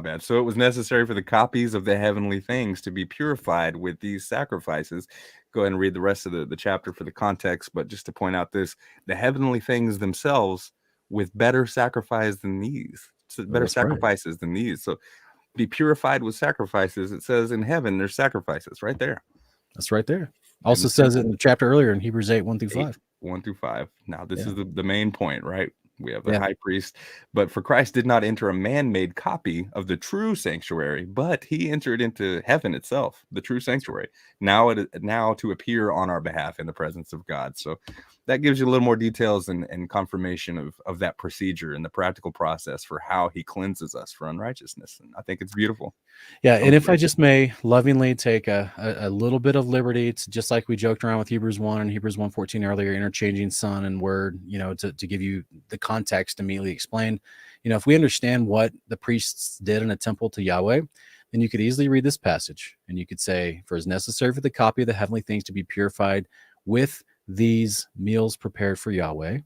bad. So it was necessary for the copies of the heavenly things to be purified with these sacrifices. Go ahead and read the rest of the chapter for the context. But just to point out this, the heavenly things themselves with better sacrifice than these, so Well, better that's right. sacrifices than these. So be purified with sacrifices. It says in heaven, there's sacrifices right there. That's right there. And Also the says it temple, in the chapter earlier in Hebrews 8, 1 through 8, 5. 1 through 5. Now, this Yeah. is the main point, right? We have the Yeah. high priest, but for Christ did not enter a man-made copy of the true sanctuary, but he entered into heaven itself, the true sanctuary. Now to appear on our behalf in the presence of God. So that gives you a little more details and confirmation of that procedure and the practical process for how he cleanses us for unrighteousness. And I think it's beautiful. Yeah, and if I just may lovingly take a little bit of liberty, to, just like we joked around with Hebrews 1 and Hebrews 1:14 earlier, interchanging son and word, to give you the context immediately explained. If we understand what the priests did in a temple to Yahweh, then you could easily read this passage and you could say, for it's necessary for the copy of the heavenly things to be purified with these meals prepared for Yahweh,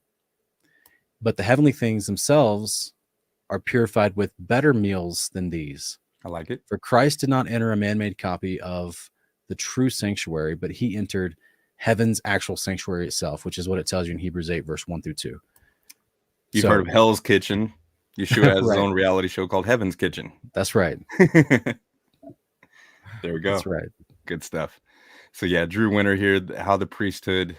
but the heavenly things themselves are purified with better meals than these. I like it. For Christ did not enter a man-made copy of the true sanctuary, but he entered heaven's actual sanctuary itself, which is what it tells you in Hebrews 8, verse 1 through 2. You've heard of Hell's Kitchen. Yeshua has his Right. own reality show called Heaven's Kitchen. That's right. There we go. That's right. Good stuff. So yeah, Drew Winter here, how the priesthood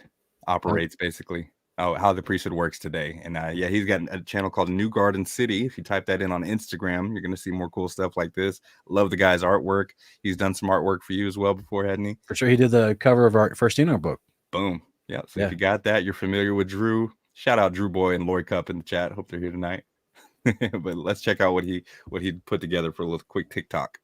operates, basically. How the priesthood works today. And yeah, he's got a channel called New Garden City. If you type that in on Instagram, you're going to see more cool stuff like this. Love the guy's artwork. He's done some artwork for you as well before, hadn't he? For sure. He did the cover of our first Enoch book. Boom. Yeah. So if you got that, you're familiar with Drew. Shout out Drew Boy and Lori Cup in the chat. Hope they're here tonight. But let's check out what he put together for a little quick TikTok.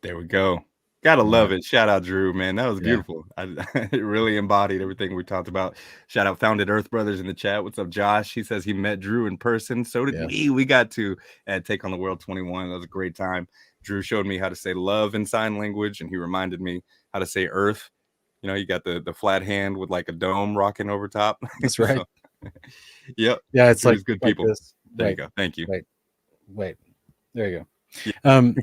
There we go. Gotta love it. Shout out Drew, man. That was beautiful. It really embodied everything we talked about. Shout out Founded Earth Brothers in the chat. What's up, Josh? He says he met Drew in person. So did we. We got to Take on the World 21. That was a great time. Drew showed me how to say love in sign language, and he reminded me how to say earth. You got the flat hand with like a dome rocking over top. That's right. So, yep. Yeah, it's like good like people. This. There you go. Thank you. Wait. There you go.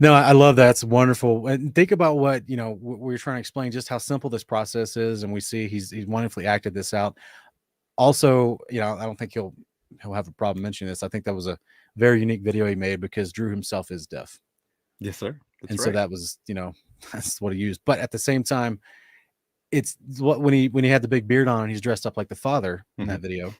No, I love that. It's wonderful. And think about what we're trying to explain, just how simple this process is, and we see he's wonderfully acted this out. Also, I don't think he'll have a problem mentioning this. I think that was a very unique video he made because Drew himself is deaf. Yes, sir. That's right. So that was that's what he used. But at the same time, it's what when he had the big beard on, he's dressed up like the Father in that video,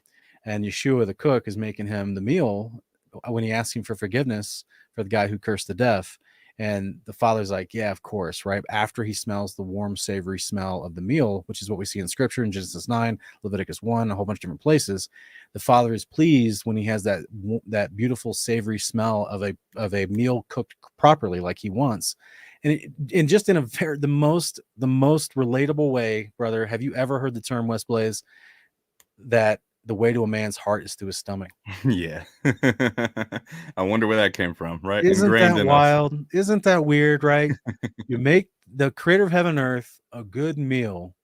and Yeshua the cook is making him the meal when he asks him for forgiveness for the guy who cursed the deaf. And the Father's like, yeah, of course, right? After he smells the warm, savory smell of the meal, which is what we see in Scripture in Genesis 9, Leviticus 1, a whole bunch of different places. The Father is pleased when he has that beautiful, savory smell of a meal cooked properly, like he wants. And just in the most relatable way, brother, have you ever heard the term, West Blaze, that the way to a man's heart is through his stomach? Yeah. I wonder where that came from, right? Isn't Ingrained that in wild? us. Isn't that weird, right? You make the creator of heaven and earth a good meal,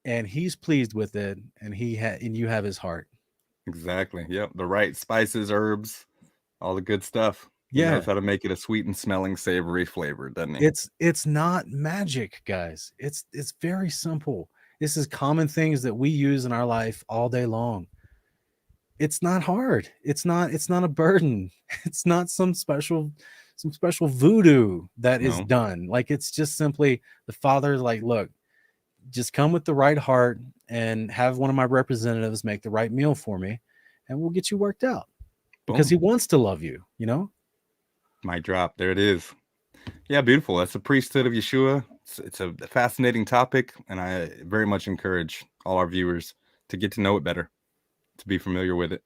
and he's pleased with it, and and you have his heart. Exactly. Yep. The right spices, herbs, all the good stuff. He knows Yeah. how to make it a sweet and smelling, savory flavor, doesn't he? It's not magic, guys. It's very simple. This is common things that we use in our life all day long. It's not hard. It's not a burden. It's not some special voodoo that is No. done. Like, it's just simply the Father, like, look, just come with the right heart and have one of my representatives make the right meal for me, and we'll get you worked out. Because he Boom. wants to love you, you know? Mic drop. There it is. Yeah, beautiful. That's the priesthood of Yeshua. It's a fascinating topic, and I very much encourage all our viewers to get to know it better, to be familiar with it.